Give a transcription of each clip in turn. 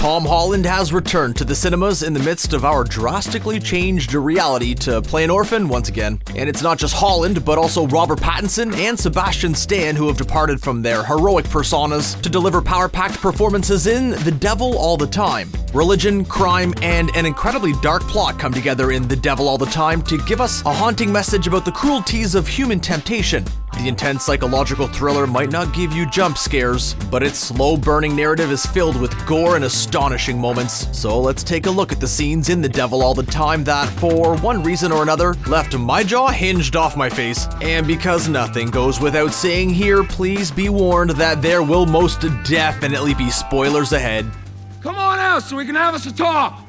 Tom Holland has returned to the cinemas in the midst of our drastically changed reality to play an orphan once again. And it's not just Holland, but also Robert Pattinson and Sebastian Stan who have departed from their heroic personas to deliver power-packed performances in The Devil All the Time. Religion, crime, and an incredibly dark plot come together in The Devil All the Time to give us a haunting message about the cruelties of human temptation. The intense psychological thriller might not give you jump scares, but its slow-burning narrative is filled with gore and astonishing moments. So let's take a look at the scenes in The Devil All the Time that, for one reason or another, left my jaw hinged off my face. And because nothing goes without saying here, please be warned that there will most definitely be spoilers ahead. Come on out so we can have us a talk!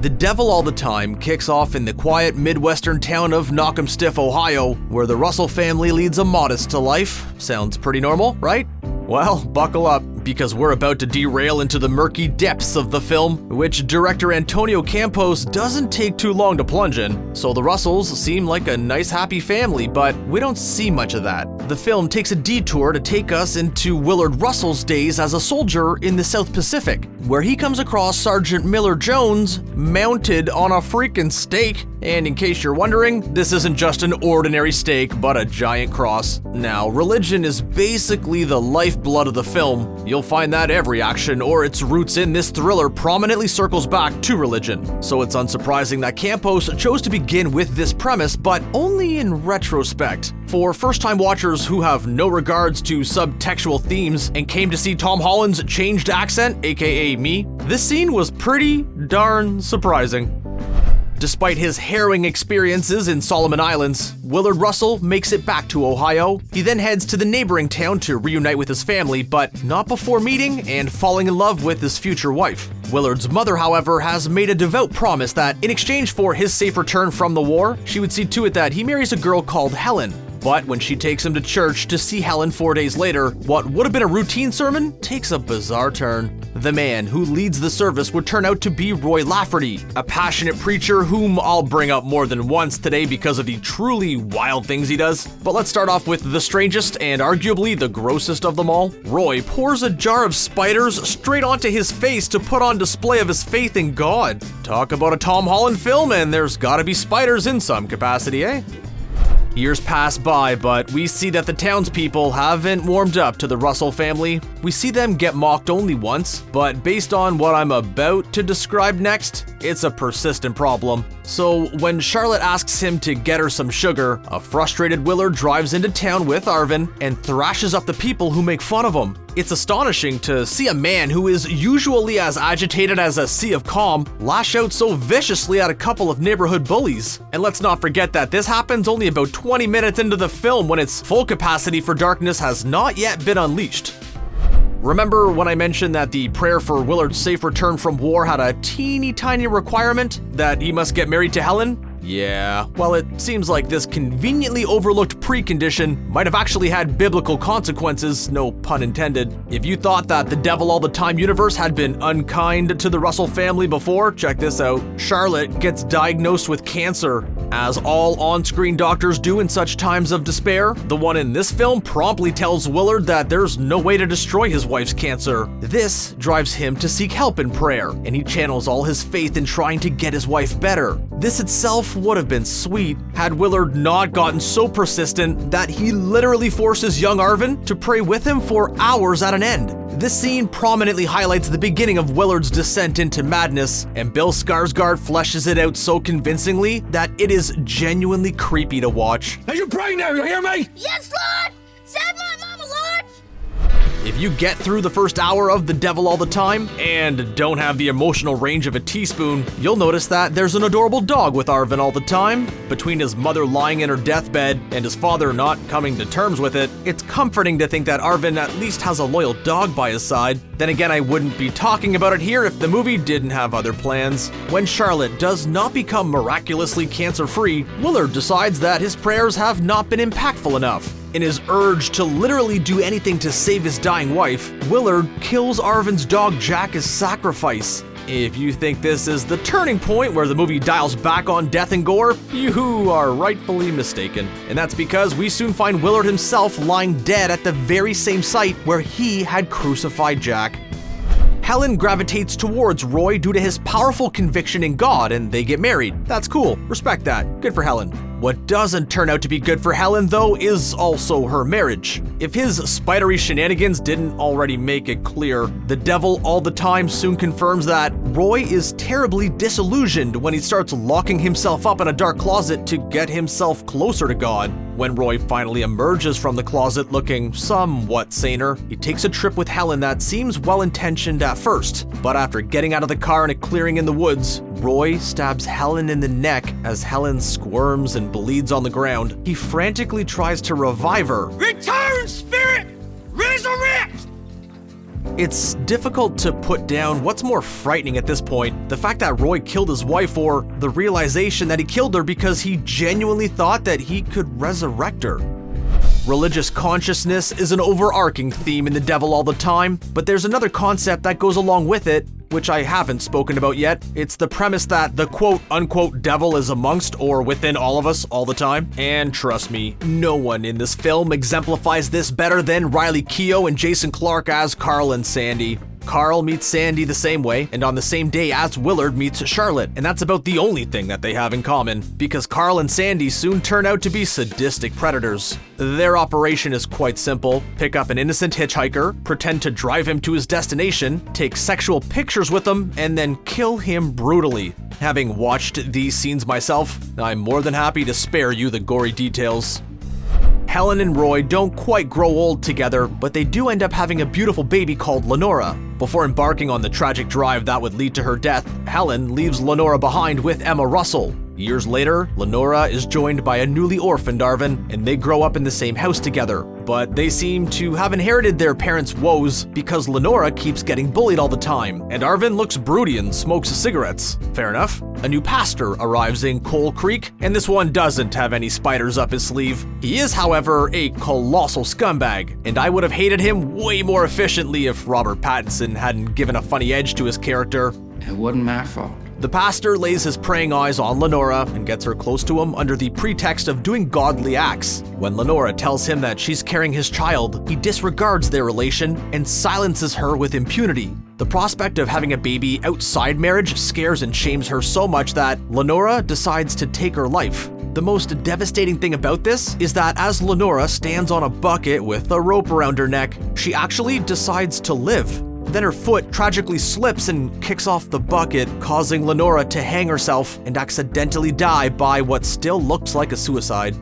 The Devil All the Time kicks off in the quiet Midwestern town of Knockemstiff, Ohio, where the Russell family leads a modest life. Sounds pretty normal, right? Well, buckle up, because we're about to derail into the murky depths of the film, which director Antonio Campos doesn't take too long to plunge in. So the Russells seem like a nice happy family, but we don't see much of that. The film takes a detour to take us into Willard Russell's days as a soldier in the South Pacific, where he comes across Sergeant Miller Jones mounted on a freaking stake. And in case you're wondering, this isn't just an ordinary stake, but a giant cross. Now, religion is basically the lifeblood of the film. You'll find that every action or its roots in this thriller prominently circles back to religion. So it's unsurprising that Campos chose to begin with this premise, but only in retrospect. For first-time watchers who have no regards to subtextual themes and came to see Tom Holland's changed accent, aka me, this scene was pretty darn surprising. Despite his harrowing experiences in Solomon Islands, Willard Russell makes it back to Ohio. He then heads to the neighboring town to reunite with his family, but not before meeting and falling in love with his future wife. Willard's mother, however, has made a devout promise that in exchange for his safe return from the war, she would see to it that he marries a girl called Helen. But when she takes him to church to see Helen 4 days later, what would have been a routine sermon takes a bizarre turn. The man who leads the service would turn out to be Roy Lafferty, a passionate preacher whom I'll bring up more than once today because of the truly wild things he does. But let's start off with the strangest and arguably the grossest of them all. Roy pours a jar of spiders straight onto his face to put on display of his faith in God. Talk about a Tom Holland film, and there's gotta be spiders in some capacity, eh? Years pass by, but we see that the townspeople haven't warmed up to the Russell family. We see them get mocked only once, but based on what I'm about to describe next, it's a persistent problem. So when Charlotte asks him to get her some sugar, a frustrated Willard drives into town with Arvin and thrashes up the people who make fun of him. It's astonishing to see a man who is usually as agitated as a sea of calm lash out so viciously at a couple of neighborhood bullies. And let's not forget that this happens only about 20 minutes into the film when its full capacity for darkness has not yet been unleashed. Remember when I mentioned that the prayer for Willard's safe return from war had a teeny tiny requirement that he must get married to Helen? Yeah, well, it seems like this conveniently overlooked precondition might have actually had biblical consequences, no pun intended. If you thought that the Devil All the Time universe had been unkind to the Russell family before, check this out. Charlotte gets diagnosed with cancer. As all on-screen doctors do in such times of despair, the one in this film promptly tells Willard that there's no way to destroy his wife's cancer. This drives him to seek help in prayer, and he channels all his faith in trying to get his wife better. This itself would have been sweet had Willard not gotten so persistent that he literally forces young Arvin to pray with him for hours at an end. This scene prominently highlights the beginning of Willard's descent into madness, and Bill Skarsgård fleshes it out so convincingly that it is genuinely creepy to watch. Now you pray now, you hear me? Yes, Lord! Save my mama, Lord! If you get through the first hour of The Devil All the Time and don't have the emotional range of a teaspoon, you'll notice that there's an adorable dog with Arvin all the time. Between his mother lying in her deathbed and his father not coming to terms with it, it's comforting to think that Arvin at least has a loyal dog by his side. Then again, I wouldn't be talking about it here if the movie didn't have other plans. When Charlotte does not become miraculously cancer-free, Willard decides that his prayers have not been impactful enough. In his urge to literally do anything to save his dying wife, Willard kills Arvin's dog Jack as sacrifice. If you think this is the turning point where the movie dials back on death and gore, you are rightfully mistaken. And that's because we soon find Willard himself lying dead at the very same site where he had crucified Jack. Helen gravitates towards Roy due to his powerful conviction in God, and they get married. That's cool. Respect that. Good for Helen. What doesn't turn out to be good for Helen, though, is also her marriage. If his spidery shenanigans didn't already make it clear, the devil all the time soon confirms that Roy is terribly disillusioned when he starts locking himself up in a dark closet to get himself closer to God. When Roy finally emerges from the closet looking somewhat saner, he takes a trip with Helen that seems well-intentioned at first. But after getting out of the car in a clearing in the woods, Roy stabs Helen in the neck as Helen squirms and bleeds on the ground. He frantically tries to revive her. Return, spirit! Resurrect! It's difficult to put down what's more frightening at this point, the fact that Roy killed his wife or the realization that he killed her because he genuinely thought that he could resurrect her. Religious consciousness is an overarching theme in The Devil All the Time, but there's another concept that goes along with it, which I haven't spoken about yet. It's the premise that the quote-unquote devil is amongst or within all of us all the time. And trust me, no one in this film exemplifies this better than Riley Keough and Jason Clarke as Carl and Sandy. Carl meets Sandy the same way, and on the same day as Willard meets Charlotte, and that's about the only thing that they have in common, because Carl and Sandy soon turn out to be sadistic predators. Their operation is quite simple: pick up an innocent hitchhiker, pretend to drive him to his destination, take sexual pictures with him, and then kill him brutally. Having watched these scenes myself, I'm more than happy to spare you the gory details. Helen and Roy don't quite grow old together, but they do end up having a beautiful baby called Lenora. Before embarking on the tragic drive that would lead to her death, Helen leaves Lenora behind with Emma Russell. Years later, Lenora is joined by a newly orphaned Arvin, and they grow up in the same house together. But they seem to have inherited their parents' woes because Lenora keeps getting bullied all the time, and Arvin looks broody and smokes cigarettes. Fair enough. A new pastor arrives in Coal Creek, and this one doesn't have any spiders up his sleeve. He is, however, a colossal scumbag, and I would have hated him way more efficiently if Robert Pattinson hadn't given a funny edge to his character. It wasn't my fault. The pastor lays his praying eyes on Lenora and gets her close to him under the pretext of doing godly acts. When Lenora tells him that she's carrying his child, he disregards their relation and silences her with impunity. The prospect of having a baby outside marriage scares and shames her so much that Lenora decides to take her life. The most devastating thing about this is that as Lenora stands on a bucket with a rope around her neck, she actually decides to live. Then her foot tragically slips and kicks off the bucket, causing Lenora to hang herself and accidentally die by what still looks like a suicide.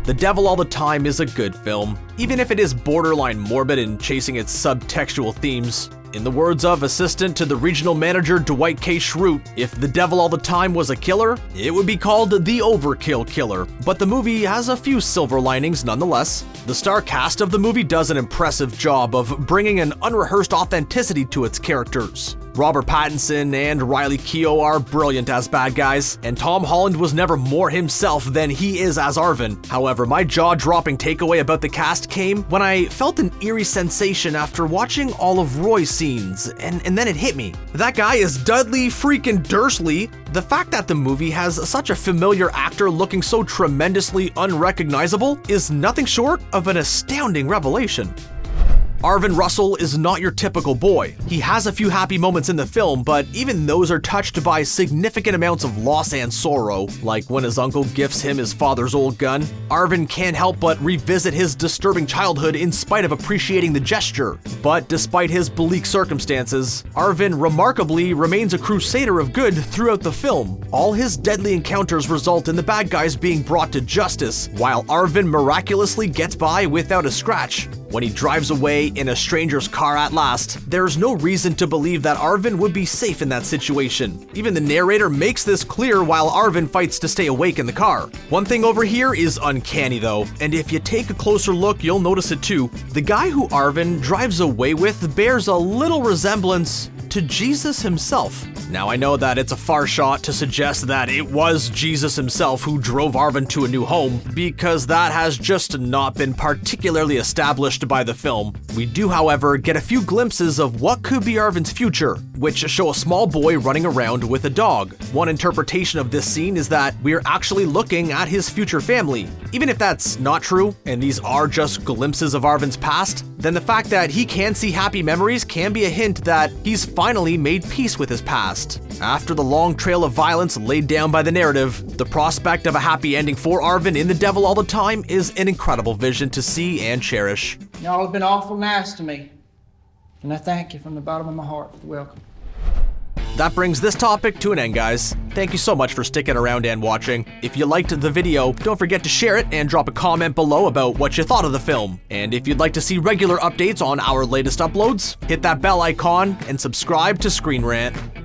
The Devil All the Time is a good film, even if it is borderline morbid and chasing its subtextual themes. In the words of assistant to the regional manager Dwight K. Schrute, if The Devil All the Time was a killer, it would be called The Overkill Killer. But the movie has a few silver linings nonetheless. The star cast of the movie does an impressive job of bringing an unrehearsed authenticity to its characters. Robert Pattinson and Riley Keough are brilliant as bad guys, and Tom Holland was never more himself than he is as Arvin. However, my jaw-dropping takeaway about the cast came when I felt an eerie sensation after watching all of Roy's scenes, and then it hit me. That guy is Dudley freaking Dursley. The fact that the movie has such a familiar actor looking so tremendously unrecognizable is nothing short of an astounding revelation. Arvin Russell is not your typical boy. He has a few happy moments in the film, but even those are touched by significant amounts of loss and sorrow, like when his uncle gifts him his father's old gun. Arvin can't help but revisit his disturbing childhood in spite of appreciating the gesture. But despite his bleak circumstances, Arvin remarkably remains a crusader of good throughout the film. All his deadly encounters result in the bad guys being brought to justice, while Arvin miraculously gets by without a scratch. When he drives away in a stranger's car at last, there's no reason to believe that Arvin would be safe in that situation. Even the narrator makes this clear while Arvin fights to stay awake in the car. One thing over here is uncanny though, and if you take a closer look, you'll notice it too. The guy who Arvin drives away with bears a little resemblance to Jesus himself. Now I know that it's a far shot to suggest that it was Jesus himself who drove Arvin to a new home, because that has just not been particularly established by the film. We do, however, get a few glimpses of what could be Arvin's future, which show a small boy running around with a dog. One interpretation of this scene is that we're actually looking at his future family. Even if that's not true, and these are just glimpses of Arvin's past, then the fact that he can see happy memories can be a hint that he's finally made peace with his past. After the long trail of violence laid down by the narrative, the prospect of a happy ending for Arvin in The Devil All the Time is an incredible vision to see and cherish. Y'all have been awful nice to me, and I thank you from the bottom of my heart for the welcome. That brings this topic to an end, guys. Thank you so much for sticking around and watching. If you liked the video, don't forget to share it and drop a comment below about what you thought of the film. And if you'd like to see regular updates on our latest uploads, hit that bell icon and subscribe to ScreenRant.